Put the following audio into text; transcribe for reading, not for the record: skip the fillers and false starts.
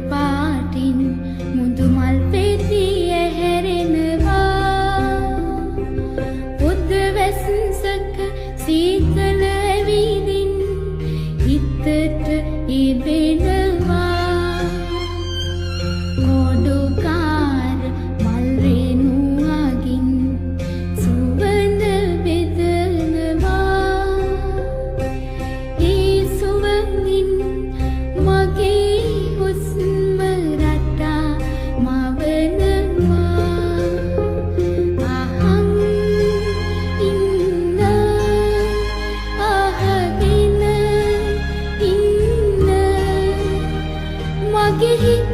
පාටින් මුදුමල් පෙතිය හැරෙනවා පුදවැස්සක සීතල ඇවිදින් හිතට ඉබෙනවා කොඩුකාර මල් රේණුවකින් සුවඳ බෙදනවා ඒ සුවඳින් මගේ හුස්ම රටා මවනවා අහන් ඉන්න අහගෙන ඉන්න මගේ